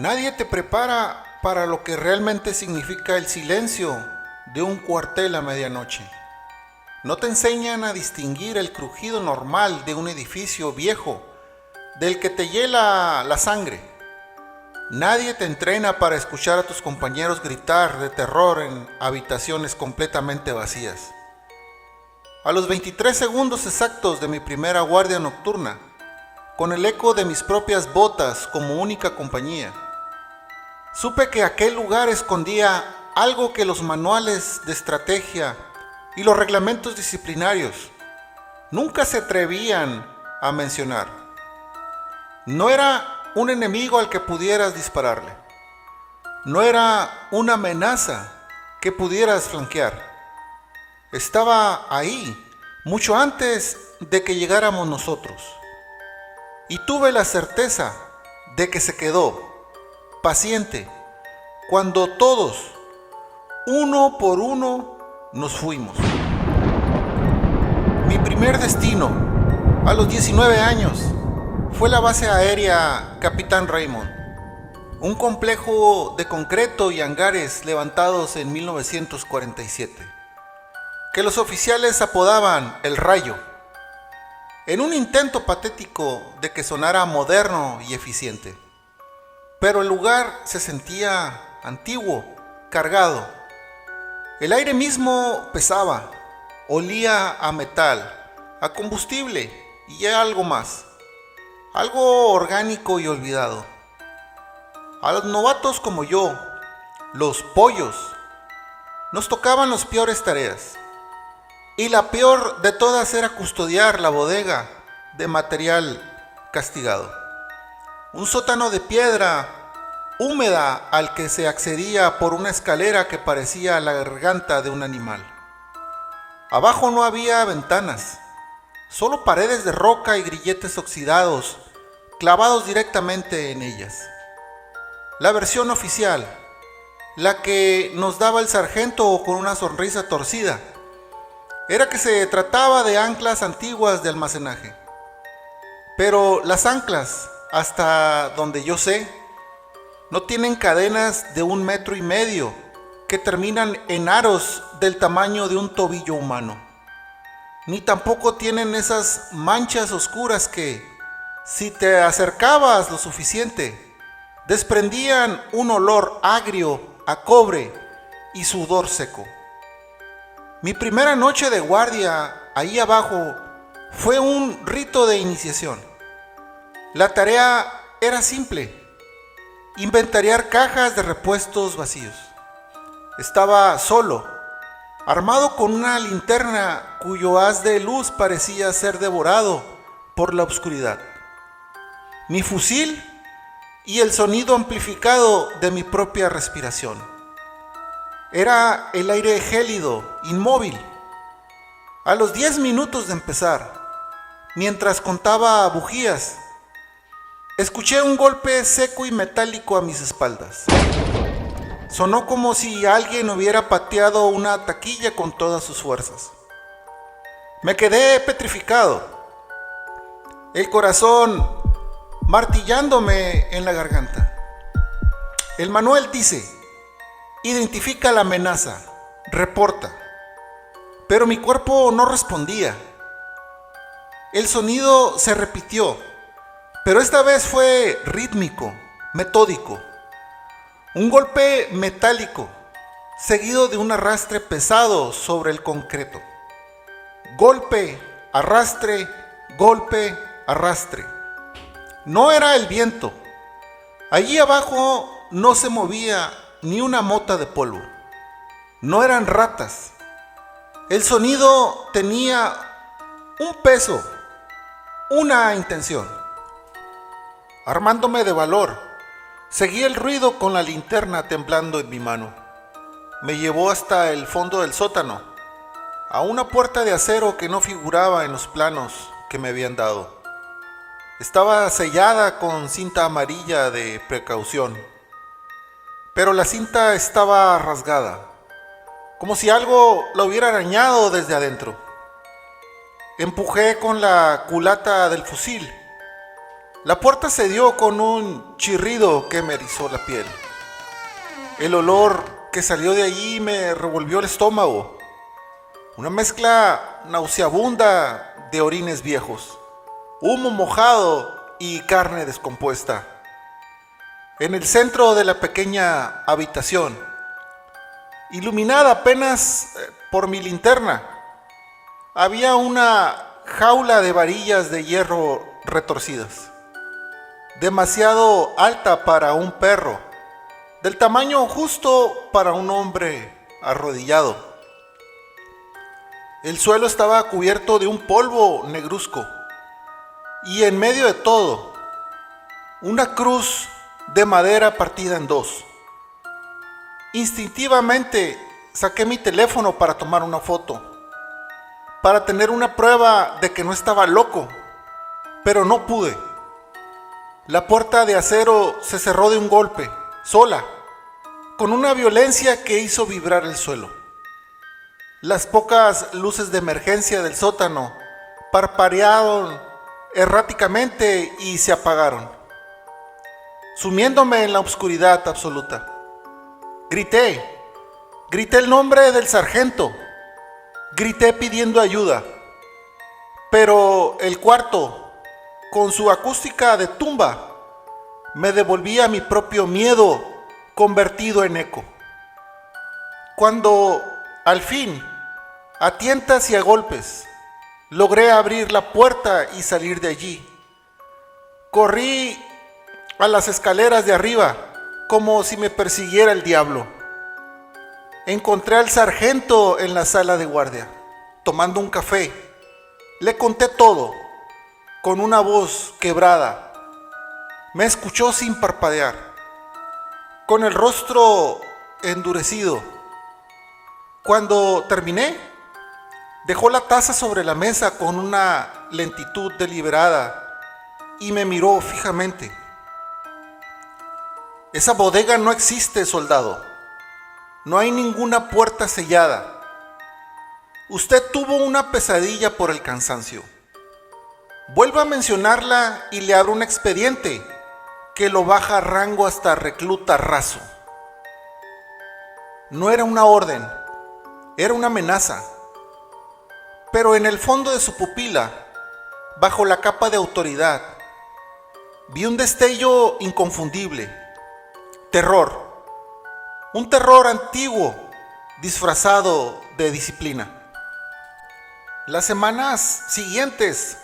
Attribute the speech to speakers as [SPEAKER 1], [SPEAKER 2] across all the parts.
[SPEAKER 1] Nadie te prepara para lo que realmente significa el silencio de un cuartel a medianoche. No te enseñan a distinguir el crujido normal de un edificio viejo del que te hiela la sangre. Nadie te entrena para escuchar a tus compañeros gritar de terror en habitaciones completamente vacías. A los 23 segundos exactos de mi primera guardia nocturna, con el eco de mis propias botas como única compañía, supe que aquel lugar escondía algo que los manuales de estrategia y los reglamentos disciplinarios nunca se atrevían a mencionar. No era un enemigo al que pudieras dispararle. No era una amenaza que pudieras flanquear. Estaba ahí, mucho antes de que llegáramos nosotros. Y tuve la certeza de que se quedó, paciente, cuando todos, uno por uno, nos fuimos. Mi primer destino, a los 19 años, fue la base aérea Capitán Raymond, un complejo de concreto y hangares levantados en 1947, que los oficiales apodaban El Rayo, en un intento patético de que sonara moderno y eficiente. Pero el lugar se sentía antiguo, cargado. El aire mismo pesaba, olía a metal, a combustible y a algo más, algo orgánico y olvidado. A los novatos como yo, los pollos, nos tocaban las peores tareas. Y la peor de todas era custodiar la bodega de material castigado. Un sótano de piedra húmeda al que se accedía por una escalera que parecía la garganta de un animal. Abajo no había ventanas, solo paredes de roca y grilletes oxidados clavados directamente en ellas. La versión oficial, la que nos daba el sargento con una sonrisa torcida, era que se trataba de anclas antiguas de almacenaje. Pero las anclas, hasta donde yo sé, no tienen cadenas de 1,5 metros que terminan en aros del tamaño de un tobillo humano. Ni tampoco tienen esas manchas oscuras que, si te acercabas lo suficiente, desprendían un olor agrio a cobre y sudor seco. Mi primera noche de guardia ahí abajo fue un rito de iniciación. La tarea era simple: inventariar cajas de repuestos vacíos. Estaba solo, armado con una linterna cuyo haz de luz parecía ser devorado por la oscuridad, mi fusil y el sonido amplificado de mi propia respiración. Era el aire gélido, inmóvil. A los 10 minutos de empezar, mientras contaba bujías, escuché un golpe seco y metálico a mis espaldas. Sonó como si alguien hubiera pateado una taquilla con todas sus fuerzas. Me quedé petrificado, el corazón martillándome en la garganta. El manual dice: identifica la amenaza, reporta. Pero mi cuerpo no respondía. El sonido se repitió, pero esta vez fue rítmico, metódico. Un golpe metálico, seguido de un arrastre pesado sobre el concreto. Golpe, arrastre, golpe, arrastre. No era el viento. Allí abajo no se movía ni una mota de polvo. No eran ratas. El sonido tenía un peso, una intención. Armándome de valor, seguí el ruido con la linterna temblando en mi mano. Me llevó hasta el fondo del sótano, a una puerta de acero que no figuraba en los planos que me habían dado. Estaba sellada con cinta amarilla de precaución, pero la cinta estaba rasgada, como si algo la hubiera arañado desde adentro. Empujé con la culata del fusil La puerta cedió con un chirrido que me erizó la piel. El olor que salió de allí me revolvió el estómago. Una mezcla nauseabunda de orines viejos, humo mojado y carne descompuesta. En el centro de la pequeña habitación, iluminada apenas por mi linterna, había una jaula de varillas de hierro retorcidas, demasiado alta para un perro, del tamaño justo para un hombre arrodillado. El suelo estaba cubierto de un polvo negruzco y en medio de todo, una cruz de madera partida en dos. Instintivamente saqué mi teléfono para tomar una foto, para tener una prueba de que no estaba loco, pero no pude. La puerta de acero se cerró de un golpe, sola, con una violencia que hizo vibrar el suelo. Las pocas luces de emergencia del sótano parpadearon erráticamente y se apagaron, sumiéndome en la oscuridad absoluta. Grité el nombre del sargento, grité pidiendo ayuda, pero el cuarto, con su acústica de tumba, me devolvía mi propio miedo convertido en eco. Cuando, al fin, a tientas y a golpes, logré abrir la puerta y salir de allí, corrí a las escaleras de arriba como si me persiguiera el diablo. Encontré al sargento en la sala de guardia, tomando un café. Le conté todo, con una voz quebrada. Me escuchó sin parpadear, con el rostro endurecido. Cuando terminé, dejó la taza sobre la mesa con una lentitud deliberada y me miró fijamente. Esa bodega no existe, soldado. No hay ninguna puerta sellada. Usted tuvo una pesadilla por el cansancio. Vuelva a mencionarla y le abro un expediente que lo baja a rango hasta recluta raso. No era una orden, era una amenaza. Pero en el fondo de su pupila, bajo la capa de autoridad, vi un destello inconfundible. Terror. Un terror antiguo, disfrazado de disciplina. Las semanas siguientes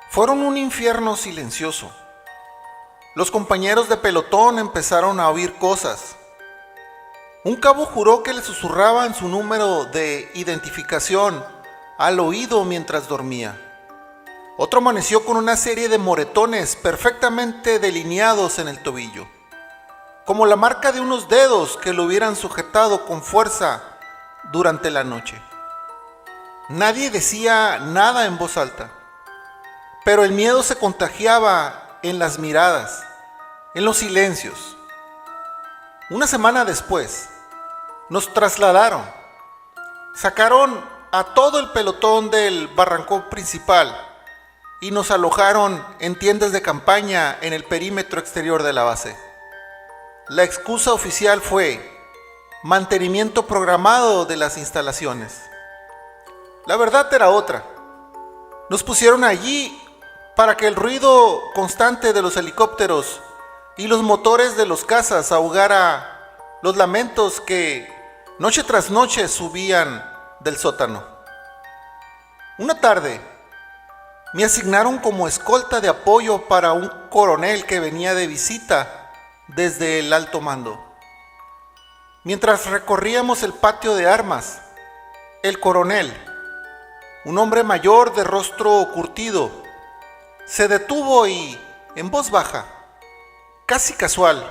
[SPEAKER 1] fueron un infierno silencioso. Los compañeros de pelotón empezaron a oír cosas. Un cabo juró que le susurraban su número de identificación al oído mientras dormía. Otro amaneció con una serie de moretones perfectamente delineados en el tobillo, como la marca de unos dedos que lo hubieran sujetado con fuerza durante la noche. Nadie decía nada en voz alta, pero el miedo se contagiaba en las miradas, en los silencios. Una semana después, nos trasladaron. Sacaron a todo el pelotón del barrancón principal y nos alojaron en tiendas de campaña en el perímetro exterior de la base. La excusa oficial fue mantenimiento programado de las instalaciones. La verdad era otra. Nos pusieron allí para que el ruido constante de los helicópteros y los motores de los cazas ahogara los lamentos que noche tras noche subían del sótano. Una tarde me asignaron como escolta de apoyo para un coronel que venía de visita desde el alto mando. Mientras recorríamos el patio de armas, el coronel, un hombre mayor de rostro curtido, se detuvo y, en voz baja, casi casual,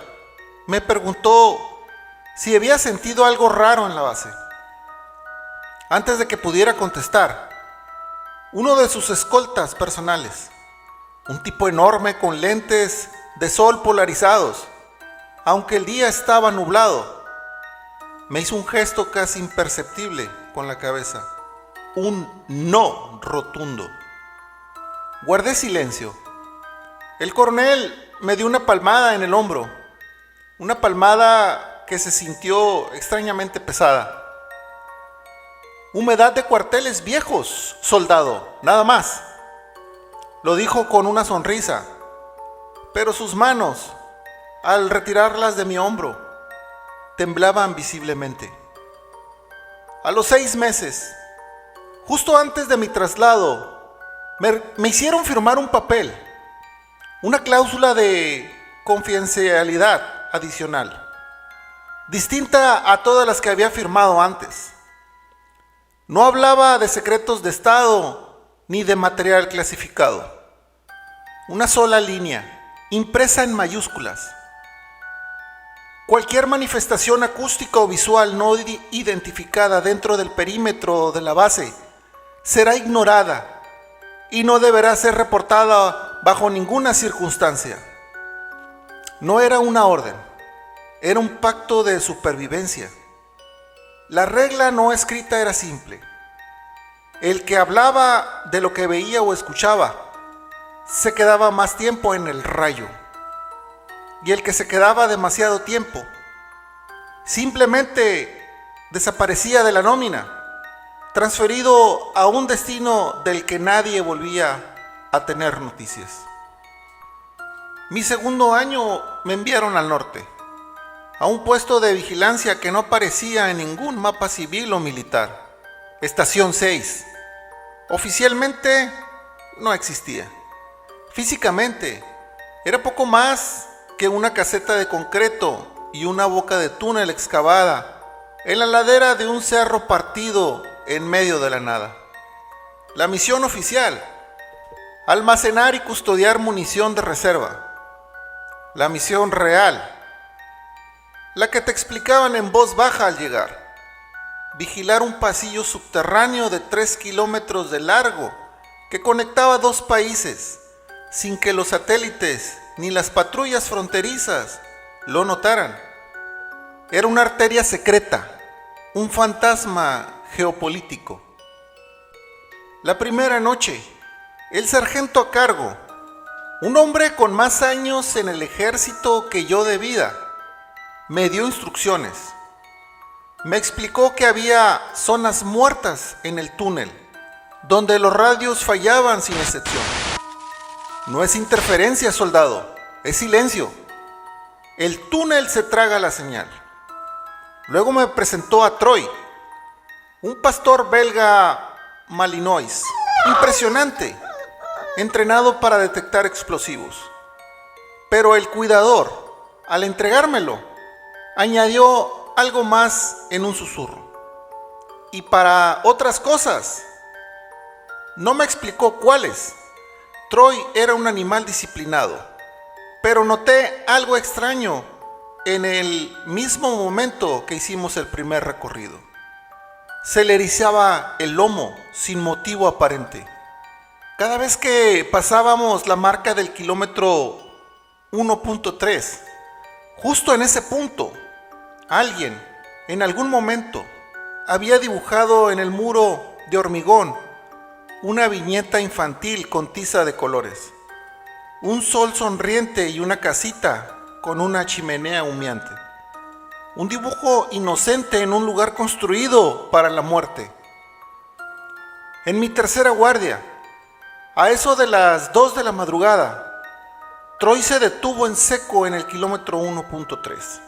[SPEAKER 1] me preguntó si había sentido algo raro en la base. Antes de que pudiera contestar, uno de sus escoltas personales, un tipo enorme con lentes de sol polarizados, aunque el día estaba nublado, me hizo un gesto casi imperceptible con la cabeza, un no rotundo. Guardé silencio. El coronel me dio una palmada en el hombro, una palmada que se sintió extrañamente pesada. Humedad de cuarteles viejos, soldado, nada más. Lo dijo con una sonrisa, pero sus manos, al retirarlas de mi hombro, temblaban visiblemente. A los 6 meses, justo antes de mi traslado, me hicieron firmar un papel, una cláusula de confidencialidad adicional, distinta a todas las que había firmado antes. No hablaba de secretos de Estado ni de material clasificado. Una sola línea, impresa en mayúsculas. Cualquier manifestación acústica o visual no identificada dentro del perímetro de la base será ignorada y no deberá ser reportada bajo ninguna circunstancia. No era una orden, era un pacto de supervivencia. La regla no escrita era simple. El que hablaba de lo que veía o escuchaba se quedaba más tiempo en el rayo. Y el que se quedaba demasiado tiempo simplemente desaparecía de la nómina, transferido a un destino del que nadie volvía a tener noticias. Mi segundo año me enviaron al norte, a un puesto de vigilancia que no aparecía en ningún mapa civil o militar. Estación 6. Oficialmente no existía. Físicamente era poco más que una caseta de concreto y una boca de túnel excavada en la ladera de un cerro partido en medio de la nada. La misión oficial: almacenar y custodiar munición de reserva. La misión real: la que te explicaban en voz baja al llegar. Vigilar un pasillo subterráneo de 3 kilómetros de largo que conectaba 2 países sin que los satélites ni las patrullas fronterizas lo notaran. Era una arteria secreta, un fantasma geopolítico. La primera noche, el sargento a cargo, un hombre con más años en el ejército que yo de vida, me dio instrucciones. Me explicó que había zonas muertas en el túnel, donde los radios fallaban sin excepción. No es interferencia, soldado, es silencio. El túnel se traga la señal. Luego me presentó a Troy, un pastor belga malinois, impresionante, entrenado para detectar explosivos. Pero el cuidador, al entregármelo, añadió algo más en un susurro. Y para otras cosas, no me explicó cuáles. Troy era un animal disciplinado, pero noté algo extraño en el mismo momento que hicimos el primer recorrido. Se le erizaba el lomo sin motivo aparente. Cada vez que pasábamos la marca del kilómetro 1.3, justo en ese punto, alguien, en algún momento, había dibujado en el muro de hormigón una viñeta infantil con tiza de colores, un sol sonriente y una casita con una chimenea humeante. Un dibujo inocente en un lugar construido para la muerte. En mi tercera guardia, a eso de las 2 de la madrugada, Troy se detuvo en seco en el kilómetro 1.3.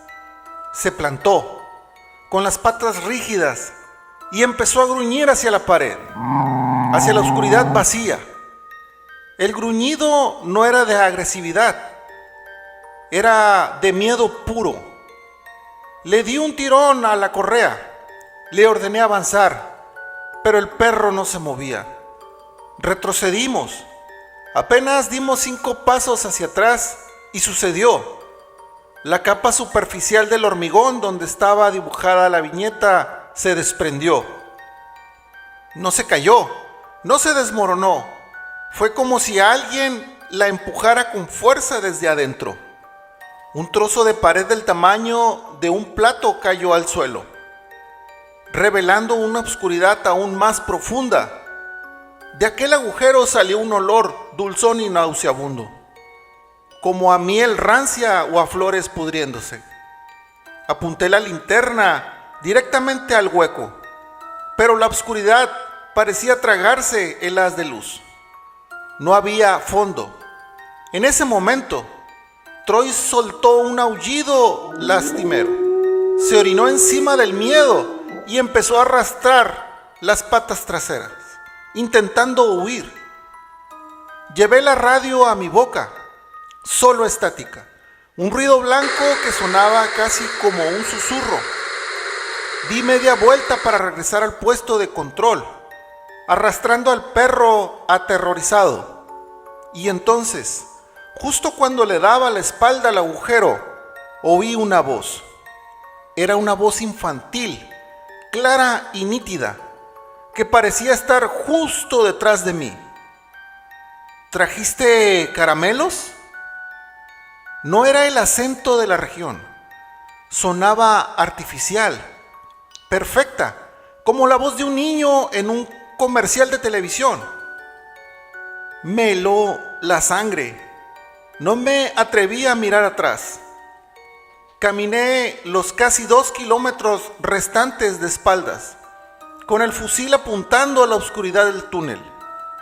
[SPEAKER 1] Se plantó, con las patas rígidas, y empezó a gruñir hacia la pared, hacia la oscuridad vacía. El gruñido no era de agresividad, era de miedo puro. Le di un tirón a la correa, le ordené avanzar, pero el perro no se movía. Retrocedimos, apenas dimos 5 pasos hacia atrás y sucedió. La capa superficial del hormigón donde estaba dibujada la viñeta se desprendió. No se cayó, no se desmoronó. Fue como si alguien la empujara con fuerza desde adentro. Un trozo de pared del tamaño de un plato cayó al suelo, revelando una oscuridad aún más profunda. De aquel agujero salió un olor dulzón y nauseabundo. como a miel rancia o a flores pudriéndose. Apunté la linterna directamente al hueco, pero la oscuridad parecía tragarse el haz de luz. No había fondo. En ese momento, Troy soltó un aullido lastimero. Se orinó encima del miedo y empezó a arrastrar las patas traseras, intentando huir. Llevé la radio a mi boca, solo estática, un ruido blanco que sonaba casi como un susurro. Di media vuelta para regresar al puesto de control, arrastrando al perro aterrorizado. Y entonces, justo cuando le daba la espalda al agujero, oí una voz. Era una voz infantil, clara y nítida, que parecía estar justo detrás de mí. ¿Trajiste caramelos? No era el acento de la región. Sonaba artificial, perfecta, como la voz de un niño en un comercial de televisión. Me heló la sangre. No me atreví a mirar atrás. Caminé los casi 2 kilómetros restantes de espaldas, con el fusil apuntando a la oscuridad del túnel,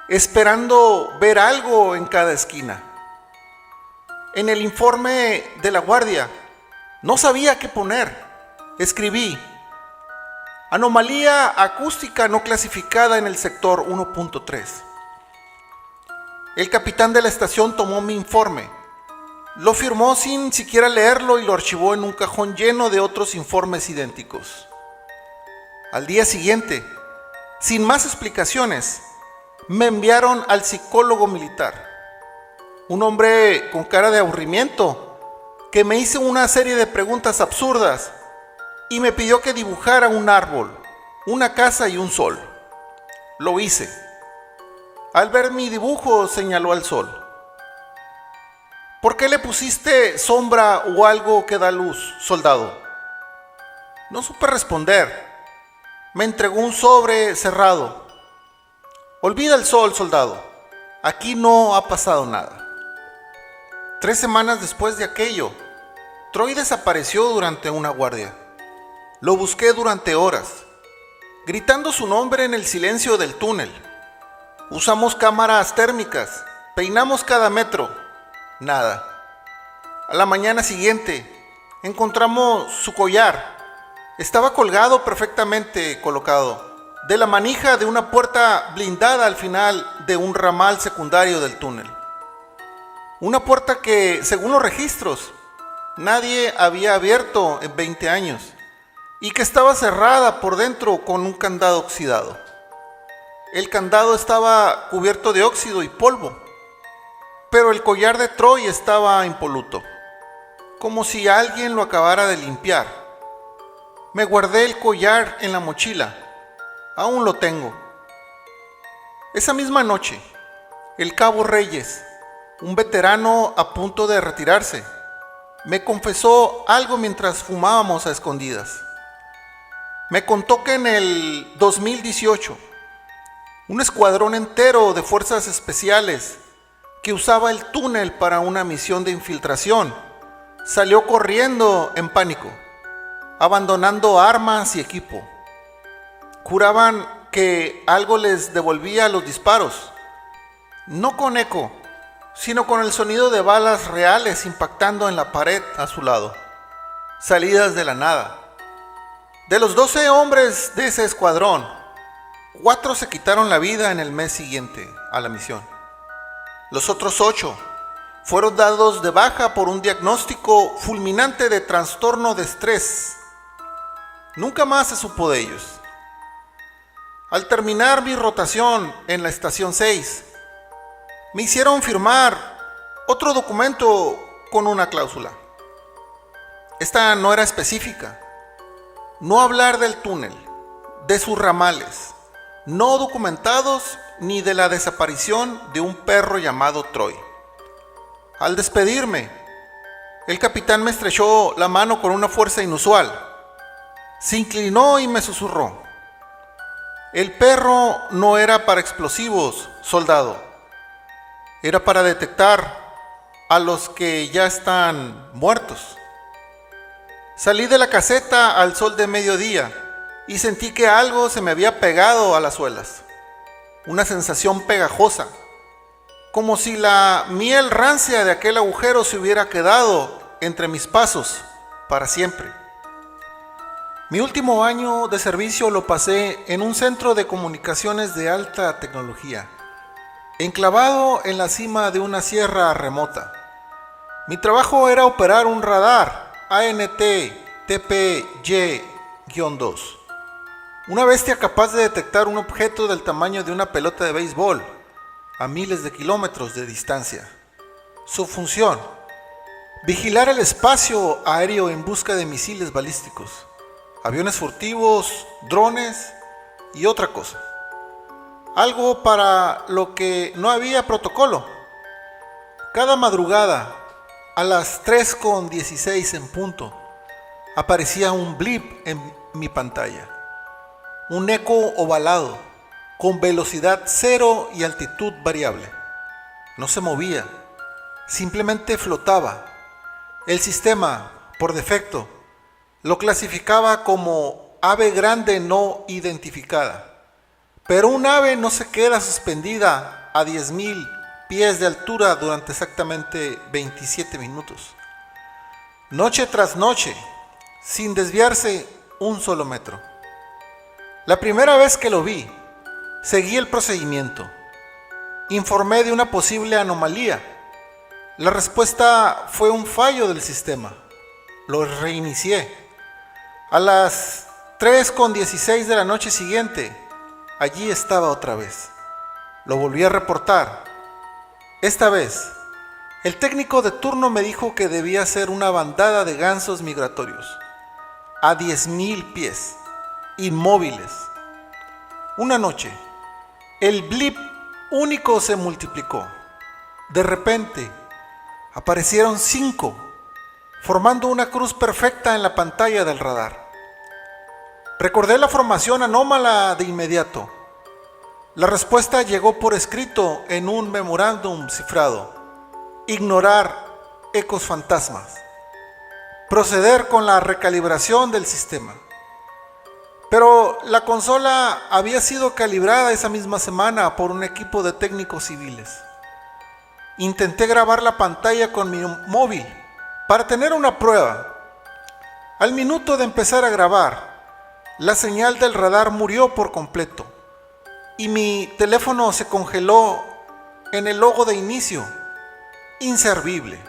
[SPEAKER 1] esperando ver algo en cada esquina. En el informe de la guardia no sabía qué poner. Escribí: anomalía acústica no clasificada en el sector 1.3. El capitán de la estación tomó mi informe, lo firmó sin siquiera leerlo y lo archivó en un cajón lleno de otros informes idénticos. Al día siguiente, sin más explicaciones, me enviaron al psicólogo militar, un hombre con cara de aburrimiento que me hizo una serie de preguntas absurdas y me pidió que dibujara un árbol, una casa y un sol. Lo hice. Al ver mi dibujo, señaló al sol. ¿Por qué le pusiste sombra o algo que da luz, soldado? No supe responder. Me entregó un sobre cerrado. Olvida el sol, soldado. Aquí no ha pasado nada. 3 semanas después de aquello, Troy desapareció durante una guardia. Lo busqué durante horas, gritando su nombre en el silencio del túnel. Usamos cámaras térmicas, peinamos cada metro. Nada. A la mañana siguiente, encontramos su collar. Estaba colgado perfectamente colocado de la manija de una puerta blindada al final de un ramal secundario del túnel. Una puerta que, según los registros, nadie había abierto en 20 años y que estaba cerrada por dentro con un candado oxidado. El candado estaba cubierto de óxido y polvo, pero el collar de Troy estaba impoluto, como si alguien lo acabara de limpiar. Me guardé el collar en la mochila. Aún lo tengo. Esa misma noche, el cabo Reyes, un veterano a punto de retirarse, me confesó algo mientras fumábamos a escondidas. Me contó que en el 2018, un escuadrón entero de fuerzas especiales que usaba el túnel para una misión de infiltración salió corriendo en pánico, abandonando armas y equipo. Juraban que algo les devolvía los disparos, no con eco, sino con el sonido de balas reales impactando en la pared a su lado, salidas de la nada. De los 12 hombres de ese escuadrón, 4 se quitaron la vida en el mes siguiente a la misión. Los otros 8 fueron dados de baja por un diagnóstico fulminante de trastorno de estrés. Nunca más se supo de ellos. Al terminar mi rotación en la estación 6, me hicieron firmar otro documento con una cláusula. Esta no era específica. No hablar del túnel, de sus ramales, no documentados, ni de la desaparición de un perro llamado Troy. Al despedirme, el capitán me estrechó la mano con una fuerza inusual. Se inclinó y me susurró: el perro no era para explosivos, soldado. Era para detectar a los que ya están muertos. Salí de la caseta al sol de mediodía y sentí que algo se me había pegado a las suelas. Una sensación pegajosa, como si la miel rancia de aquel agujero se hubiera quedado entre mis pasos para siempre. Mi último año de servicio lo pasé en un centro de comunicaciones de alta tecnología, enclavado en la cima de una sierra remota. Mi trabajo era operar un radar ANT-TPY-2, una bestia capaz de detectar un objeto del tamaño de una pelota de béisbol a miles de kilómetros de distancia. Su función: vigilar el espacio aéreo en busca de misiles balísticos, aviones furtivos, drones y otra cosa. Algo para lo que no había protocolo. Cada madrugada, a las 3:16 en punto, aparecía un blip en mi pantalla. Un eco ovalado, con velocidad cero y altitud variable. No se movía, simplemente flotaba. El sistema, por defecto, lo clasificaba como ave grande no identificada. Pero un ave no se queda suspendida a 10.000 pies de altura durante exactamente 27 minutos. Noche tras noche, sin desviarse un solo metro. La primera vez que lo vi, seguí el procedimiento. Informé de una posible anomalía. La respuesta fue un fallo del sistema. Lo reinicié. A las 3:16 de la noche siguiente, allí estaba otra vez. Lo volví a reportar. Esta vez, el técnico de turno me dijo que debía ser una bandada de gansos migratorios, a 10.000 pies, inmóviles. Una noche, el blip único se multiplicó. De repente, aparecieron 5, formando una cruz perfecta en la pantalla del radar. Recordé la formación anómala de inmediato. La respuesta llegó por escrito en un memorándum cifrado: ignorar ecos fantasmas, proceder con la recalibración del sistema. Pero la consola había sido calibrada esa misma semana por un equipo de técnicos civiles. Intenté grabar la pantalla con mi móvil para tener una prueba. Al minuto de empezar a grabar, la señal del radar murió por completo y mi teléfono se congeló en el logo de inicio, inservible.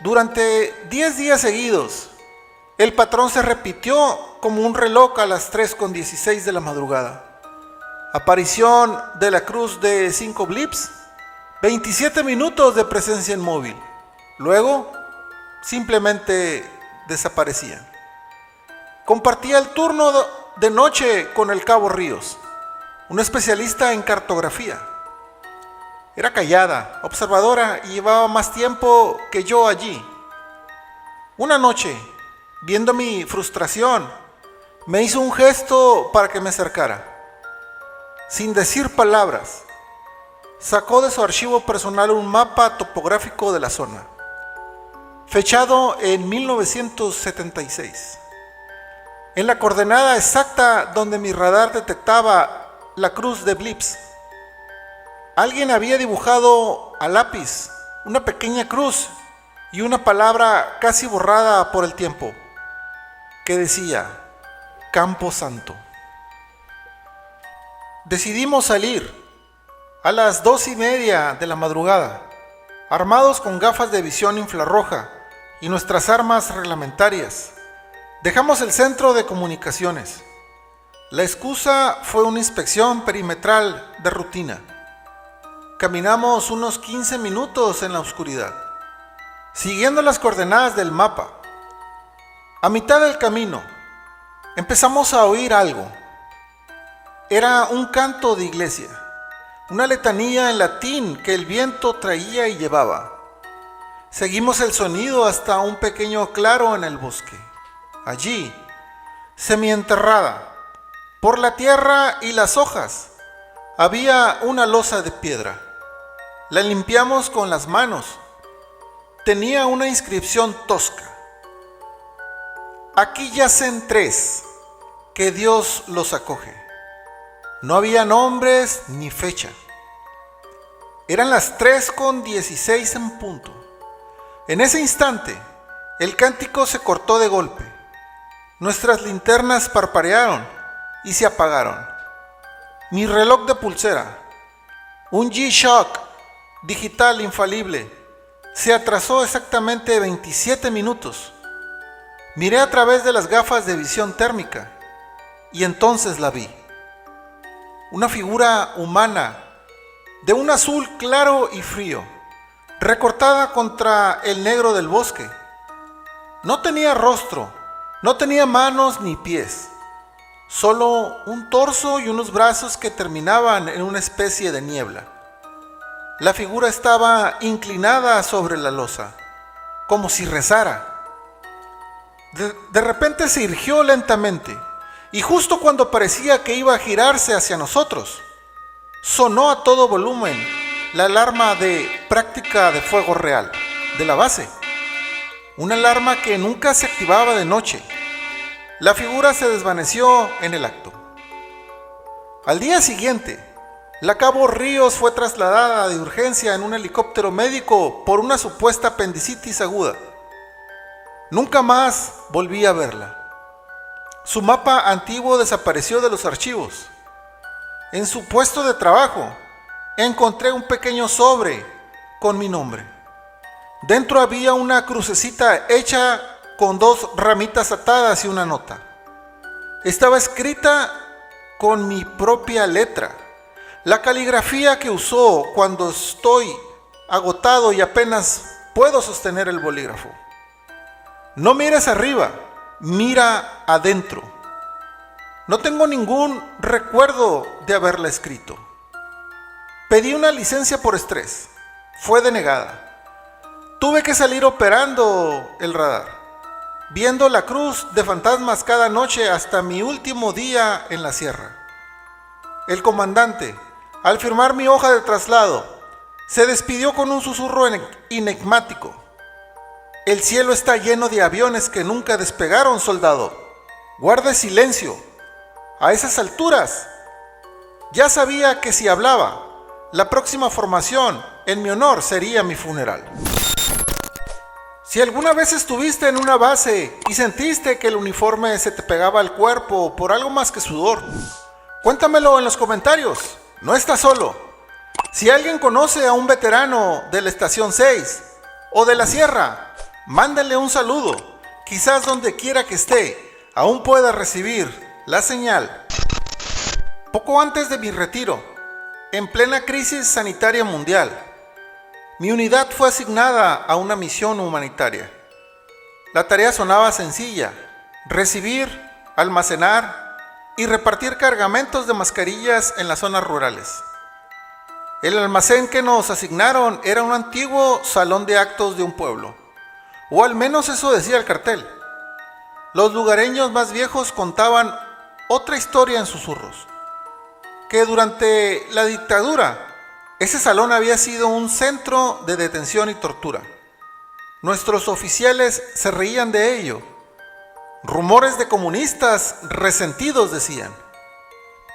[SPEAKER 1] Durante 10 días seguidos, el patrón se repitió como un reloj a las 3:16 de la madrugada. Aparición de la cruz de 5 blips, 27 minutos de presencia inmóvil. Luego, simplemente desaparecían. Compartía el turno de noche con el cabo Ríos, un especialista en cartografía. Era callada, observadora y llevaba más tiempo que yo allí. Una noche, viendo mi frustración, me hizo un gesto para que me acercara. Sin decir palabras, sacó de su archivo personal un mapa topográfico de la zona, fechado en 1976. En la coordenada exacta donde mi radar detectaba la cruz de blips. Alguien había dibujado a lápiz una pequeña cruz y una palabra casi borrada por el tiempo, que decía: Campo Santo. Decidimos salir a las 2:30 de la madrugada, armados con gafas de visión infrarroja y nuestras armas reglamentarias. Dejamos el centro de comunicaciones. La excusa fue una inspección perimetral de rutina. Caminamos unos 15 minutos en la oscuridad, siguiendo las coordenadas del mapa. A mitad del camino, empezamos a oír algo. Era un canto de iglesia, una letanía en latín que el viento traía y llevaba. Seguimos el sonido hasta un pequeño claro en el bosque. Allí, semienterrada por la tierra y las hojas, había una losa de piedra. La limpiamos con las manos. Tenía una inscripción tosca. Aquí yacen tres, que Dios los acoge. No había nombres ni fecha. Eran las 3:16 en punto. En ese instante, el cántico se cortó de golpe. Nuestras linternas parpadearon y se apagaron. Mi reloj de pulsera, un G-Shock digital infalible, se atrasó exactamente 27 minutos. Miré a través de las gafas de visión térmica y entonces la vi. Una figura humana de un azul claro y frío, recortada contra el negro del bosque. No tenía rostro, no tenía manos ni pies, solo un torso y unos brazos que terminaban en una especie de niebla. La figura estaba inclinada sobre la losa, como si rezara. De repente se irguió lentamente, y justo cuando parecía que iba a girarse hacia nosotros, sonó a todo volumen la alarma de práctica de fuego real de la base. Una alarma que nunca se activaba de noche. La figura se desvaneció en el acto. Al día siguiente, la cabo Ríos fue trasladada de urgencia en un helicóptero médico por una supuesta apendicitis aguda. Nunca más volví a verla. Su mapa antiguo desapareció de los archivos. En su puesto de trabajo, encontré un pequeño sobre con mi nombre. Dentro había una crucecita hecha con 2 ramitas atadas y una nota. Estaba escrita con mi propia letra, la caligrafía que usó cuando estoy agotado y apenas puedo sostener el bolígrafo. No mires arriba, mira adentro. No tengo ningún recuerdo de haberla escrito. Pedí una licencia por estrés. Fue denegada. Tuve que salir operando el radar, viendo la cruz de fantasmas cada noche hasta mi último día en la sierra. El comandante, al firmar mi hoja de traslado, se despidió con un susurro enigmático. El cielo está lleno de aviones que nunca despegaron, soldado. Guarde silencio. A esas alturas, ya sabía que si hablaba, la próxima formación en mi honor sería mi funeral. Si alguna vez estuviste en una base y sentiste que el uniforme se te pegaba al cuerpo por algo más que sudor, cuéntamelo en los comentarios. No estás solo. Si alguien conoce a un veterano de la Estación 6 o de la Sierra, mándale un saludo. Quizás donde quiera que esté, aún pueda recibir la señal. Poco antes de mi retiro, en plena crisis sanitaria mundial, mi unidad fue asignada a una misión humanitaria. La tarea sonaba sencilla: recibir, almacenar y repartir cargamentos de mascarillas en las zonas rurales. El almacén que nos asignaron era un antiguo salón de actos de un pueblo, o al menos eso decía el cartel. Los lugareños más viejos contaban otra historia en susurros, que durante la dictadura ese salón había sido un centro de detención y tortura. Nuestros oficiales se reían de ello. Rumores de comunistas resentidos decían.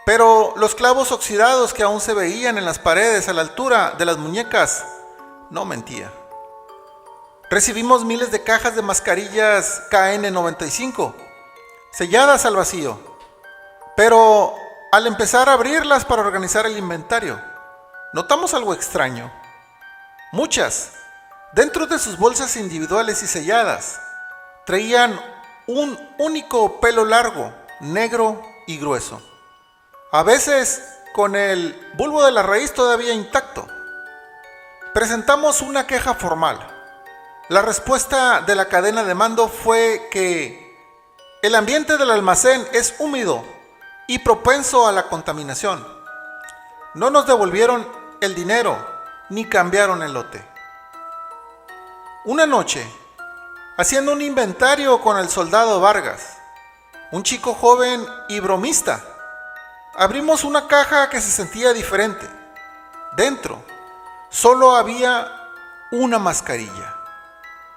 [SPEAKER 1] Pero los clavos oxidados que aún se veían en las paredes a la altura de las muñecas no mentían. Recibimos miles de cajas de mascarillas KN95, selladas al vacío. Pero al empezar a abrirlas para organizar el inventario, notamos algo extraño. Muchas, dentro de sus bolsas individuales y selladas, traían un único pelo largo, negro y grueso. A veces con el bulbo de la raíz todavía intacto. Presentamos una queja formal. La respuesta de la cadena de mando fue que el ambiente del almacén es húmedo y propenso a la contaminación. No nos devolvieron el dinero ni cambiaron el lote. Una noche, haciendo un inventario con el soldado Vargas, un chico joven y bromista, abrimos una caja que se sentía diferente. Dentro, solo había una mascarilla.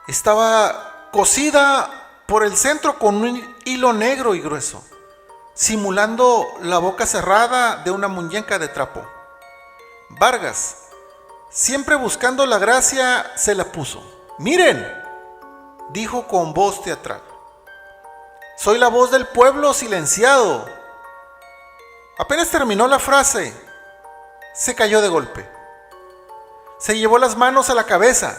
[SPEAKER 1] Estaba cosida por el centro con un hilo negro y grueso, simulando la boca cerrada de una muñeca de trapo. Vargas, siempre buscando la gracia, se la puso. «Miren», dijo con voz teatral, «soy la voz del pueblo silenciado». Apenas terminó la frase, se cayó de golpe. Se llevó las manos a la cabeza.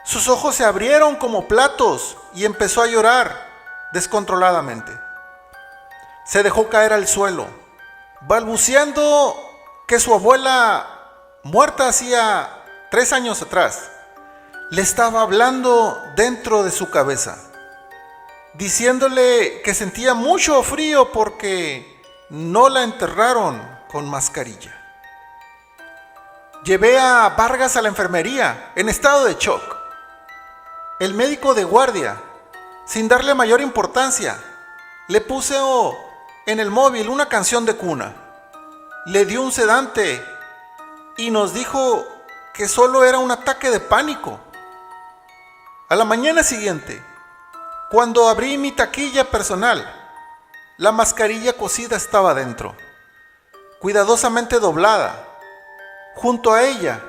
[SPEAKER 1] Sus ojos se abrieron como platos y empezó a llorar descontroladamente. Se dejó caer al suelo, balbuceando que su abuela, muerta hacía 3 años atrás, le estaba hablando dentro de su cabeza, diciéndole que sentía mucho frío porque no la enterraron con mascarilla. Llevé a Vargas a la enfermería en estado de shock. El médico de guardia, sin darle mayor importancia, le puso en el móvil una canción de cuna, le dio un sedante y nos dijo que solo era un ataque de pánico. A la mañana siguiente, cuando abrí mi taquilla personal, la mascarilla cosida estaba dentro, cuidadosamente doblada. Junto a ella,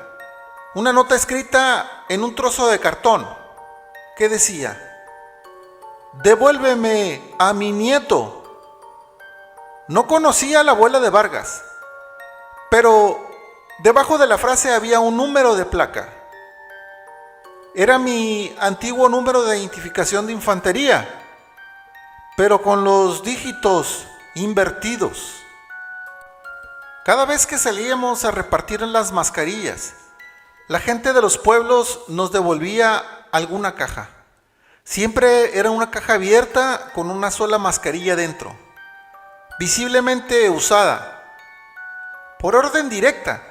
[SPEAKER 1] una nota escrita en un trozo de cartón que decía: «Devuélveme a mi nieto». No conocía a la abuela de Vargas, pero debajo de la frase había un número de placa. Era mi antiguo número de identificación de infantería, pero con los dígitos invertidos. Cada vez que salíamos a repartir las mascarillas, la gente de los pueblos nos devolvía alguna caja. Siempre era una caja abierta con una sola mascarilla dentro, visiblemente usada. Por orden directa,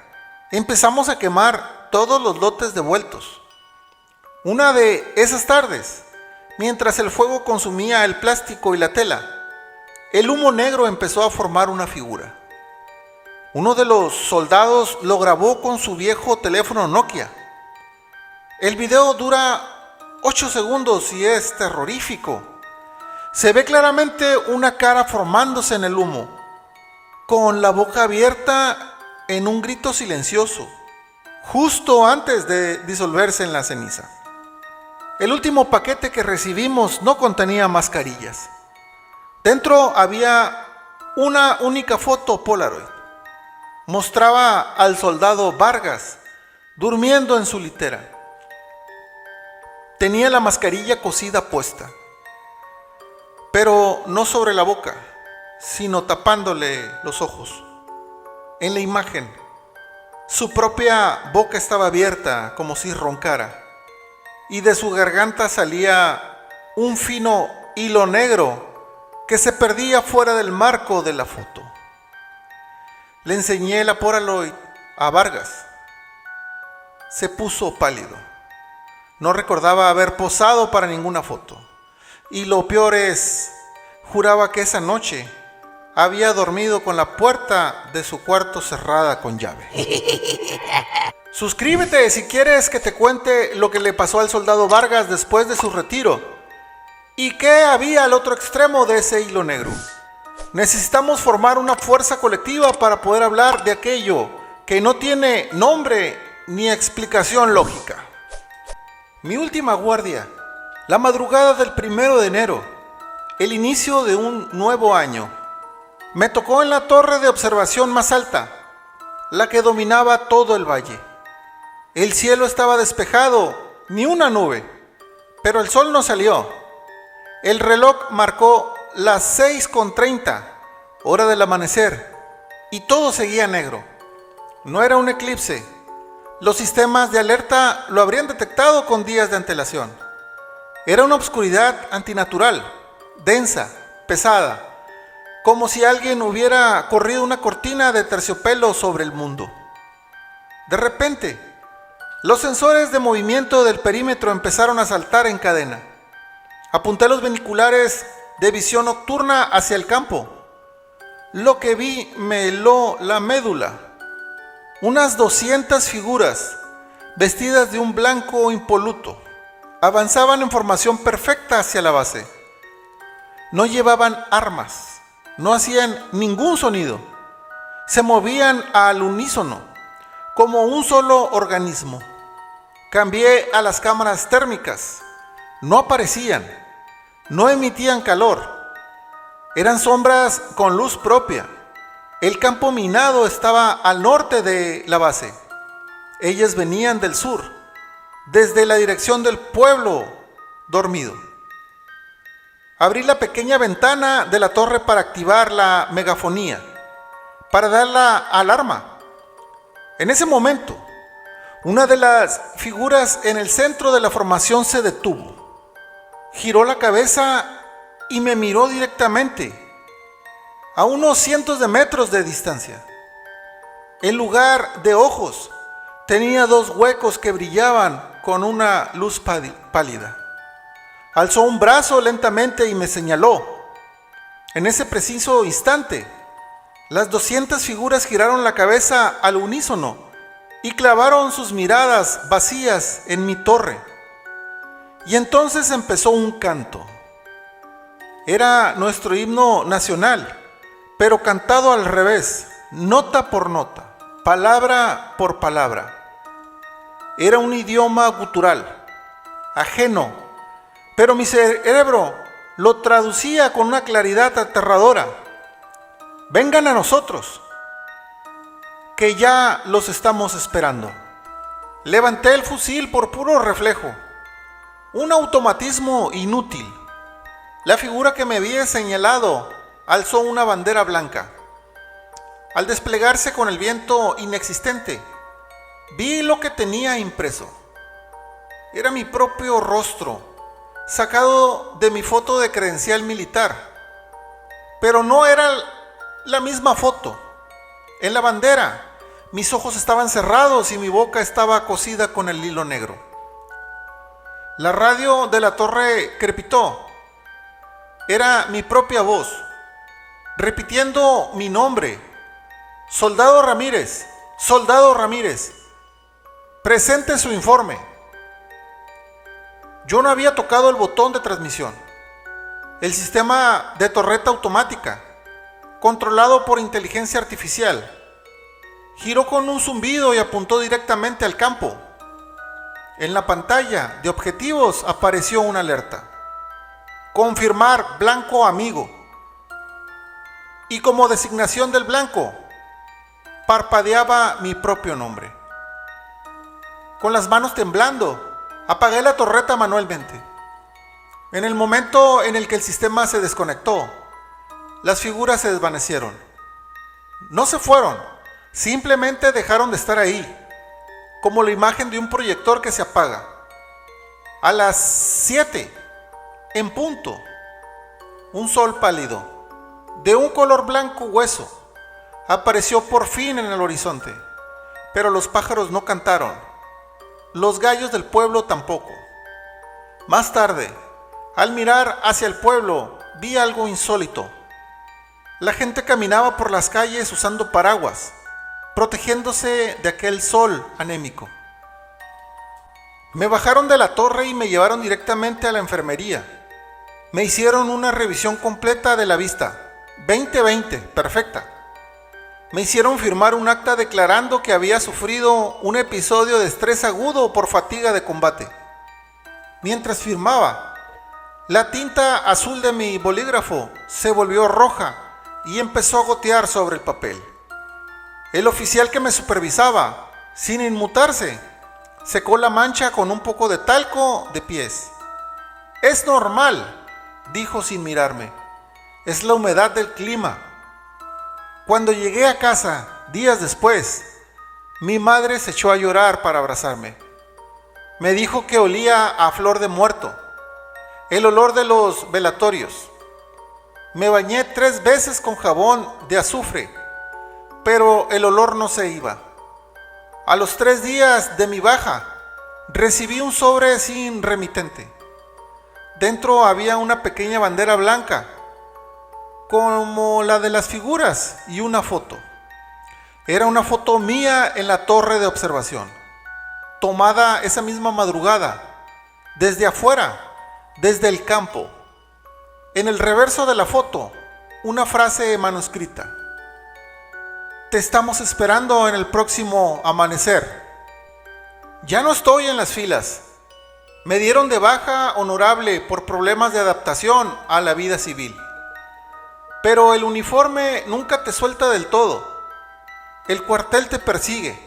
[SPEAKER 1] empezamos a quemar todos los lotes devueltos. Una de esas tardes, mientras el fuego consumía el plástico y la tela, el humo negro empezó a formar una figura. Uno de los soldados lo grabó con su viejo teléfono Nokia. El video dura 8 segundos y es terrorífico. Se ve claramente una cara formándose en el humo, con la boca abierta en un grito silencioso, justo antes de disolverse en la ceniza. El último paquete que recibimos no contenía mascarillas. Dentro había una única foto Polaroid. Mostraba al soldado Vargas durmiendo en su litera. Tenía la mascarilla cosida puesta, pero no sobre la boca, sino tapándole los ojos. En la imagen, su propia boca estaba abierta como si roncara, y de su garganta salía un fino hilo negro que se perdía fuera del marco de la foto. Le enseñé la Polaroid a Vargas. Se puso pálido. No recordaba haber posado para ninguna foto. Y lo peor es, juraba que esa noche había dormido con la puerta de su cuarto cerrada con llave. Suscríbete si quieres que te cuente lo que le pasó al soldado Vargas después de su retiro y qué había al otro extremo de ese hilo negro. Necesitamos formar una fuerza colectiva para poder hablar de aquello que no tiene nombre ni explicación lógica. Mi última guardia, la madrugada del 1 de enero, el inicio de un nuevo año, me tocó en la torre de observación más alta, la que dominaba todo el valle. El cielo estaba despejado, ni una nube, pero el sol no salió. El reloj marcó las 6:30, hora del amanecer, y todo seguía negro. No era un eclipse. Los sistemas de alerta lo habrían detectado con días de antelación. Era una oscuridad antinatural, densa, pesada, como si alguien hubiera corrido una cortina de terciopelo sobre el mundo. De repente, los sensores de movimiento del perímetro empezaron a saltar en cadena. Apunté los binoculares de visión nocturna hacia el campo. Lo que vi me heló la médula. Unas 200 figuras, vestidas de un blanco impoluto, avanzaban en formación perfecta hacia la base. No llevaban armas, no hacían ningún sonido. Se movían al unísono, como un solo organismo. Cambié a las cámaras térmicas. No aparecían, no emitían calor. Eran sombras con luz propia. El campo minado estaba al norte de la base. Ellas venían del sur, desde la dirección del pueblo dormido. Abrí la pequeña ventana de la torre para activar la megafonía, para dar la alarma. En ese momento, una de las figuras en el centro de la formación se detuvo. Giró la cabeza y me miró directamente, a unos cientos de metros de distancia. En lugar de ojos, tenía dos huecos que brillaban con una luz pálida. Alzó un brazo lentamente y me señaló. En ese preciso instante, las 200 figuras giraron la cabeza al unísono y clavaron sus miradas vacías en mi torre. Y entonces empezó un canto. Era nuestro himno nacional, pero cantado al revés, nota por nota, palabra por palabra. Era un idioma gutural, ajeno, pero mi cerebro lo traducía con una claridad aterradora. Vengan a nosotros, que ya los estamos esperando. Levanté el fusil por puro reflejo, un automatismo inútil. La figura que me había señalado alzó una bandera blanca. Al desplegarse con el viento inexistente, vi lo que tenía impreso. Era mi propio rostro, sacado de mi foto de credencial militar. Pero no era la misma foto. En la bandera, mis ojos estaban cerrados y mi boca estaba cosida con el hilo negro. La radio de la torre crepitó. Era mi propia voz, repitiendo mi nombre. Soldado Ramírez, Soldado Ramírez, presente su informe. Yo no había tocado el botón de transmisión. El sistema de torreta automática, controlado por inteligencia artificial, giró con un zumbido y apuntó directamente al campo. En la pantalla de objetivos apareció una alerta. Confirmar blanco amigo. Y como designación del blanco, parpadeaba mi propio nombre. Con las manos temblando, apagué la torreta manualmente. En el momento en el que el sistema se desconectó, las figuras se desvanecieron. No se fueron, simplemente dejaron de estar ahí, como la imagen de un proyector que se apaga. A las 7, en punto, un sol pálido, de un color blanco hueso, apareció por fin en el horizonte, pero los pájaros no cantaron, los gallos del pueblo tampoco. Más tarde, al mirar hacia el pueblo, vi algo insólito. La gente caminaba por las calles usando paraguas, protegiéndose de aquel sol anémico. Me bajaron de la torre y me llevaron directamente a la enfermería. Me hicieron una revisión completa de la vista, 20/20, perfecta. Me hicieron firmar un acta declarando que había sufrido un episodio de estrés agudo por fatiga de combate. Mientras firmaba, la tinta azul de mi bolígrafo se volvió roja y empezó a gotear sobre el papel. El oficial que me supervisaba, sin inmutarse, secó la mancha con un poco de talco de pies. «Es normal», dijo sin mirarme. «Es la humedad del clima». Cuando llegué a casa, días después, mi madre se echó a llorar para abrazarme. Me dijo que olía a flor de muerto, el olor de los velatorios. Me bañé 3 veces con jabón de azufre, pero el olor no se iba. A los 3 días de mi baja, recibí un sobre sin remitente. Dentro había una pequeña bandera blanca, como la de las figuras, y una foto. Era una foto mía en la torre de observación, tomada esa misma madrugada, desde afuera, desde el campo. En el reverso de la foto, una frase manuscrita: te estamos esperando en el próximo amanecer. Ya no estoy en las filas. Me dieron de baja honorable por problemas de adaptación a la vida civil. Pero el uniforme nunca te suelta del todo. El cuartel te persigue.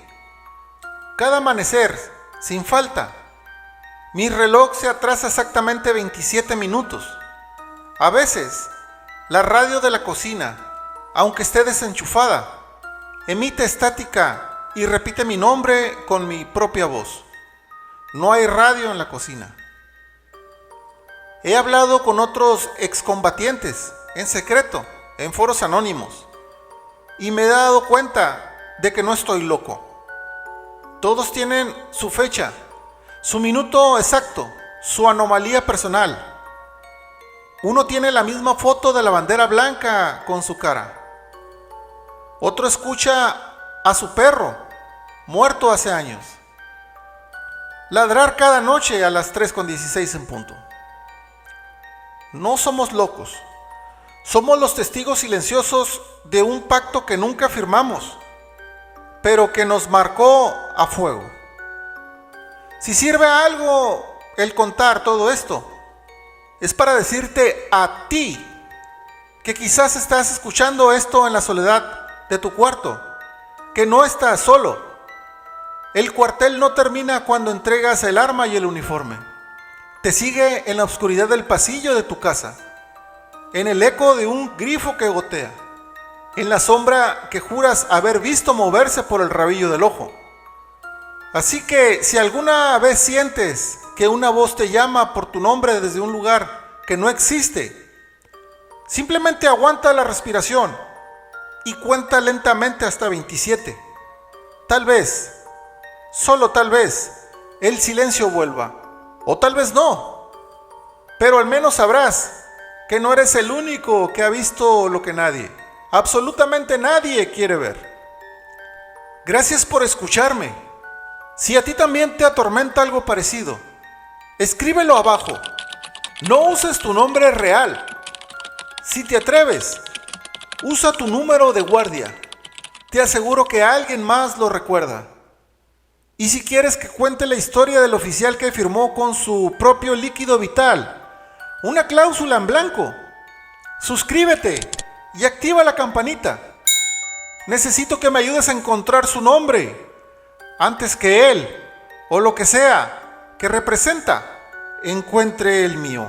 [SPEAKER 1] Cada amanecer, sin falta. Mi reloj se atrasa exactamente 27 minutos. A veces, la radio de la cocina, aunque esté desenchufada, emite estática y repite mi nombre con mi propia voz. No hay radio en la cocina. He hablado con otros excombatientes, en secreto, en foros anónimos, y me he dado cuenta de que no estoy loco. Todos tienen su fecha, su minuto exacto, su anomalía personal. Uno tiene la misma foto de la bandera blanca con su cara. Otro escucha a su perro, muerto hace años, ladrar cada noche a las 3:16 en punto. No somos locos. Somos los testigos silenciosos de un pacto que nunca firmamos, pero que nos marcó a fuego. Si sirve a algo el contar todo esto, es para decirte a ti, que quizás estás escuchando esto en la soledad de tu cuarto, que no estás solo. El cuartel no termina cuando entregas el arma y el uniforme. Te sigue en la oscuridad del pasillo de tu casa, en el eco de un grifo que gotea, en la sombra que juras haber visto moverse por el rabillo del ojo. Así que si alguna vez sientes que una voz te llama por tu nombre desde un lugar que no existe, simplemente aguanta la respiración y cuenta lentamente hasta 27. Tal vez, solo tal vez, el silencio vuelva, o tal vez no, pero al menos sabrás que no eres el único que ha visto lo que nadie, absolutamente nadie quiere ver. Gracias por escucharme. Si a ti también te atormenta algo parecido, escríbelo abajo. No uses tu nombre real. Si te atreves, usa tu número de guardia. Te aseguro que alguien más lo recuerda. Y si quieres que cuente la historia del oficial que firmó con su propio líquido vital una cláusula en blanco, suscríbete y activa la campanita. Necesito que me ayudes a encontrar su nombre antes que él, o lo que sea que representa, encuentre el mío.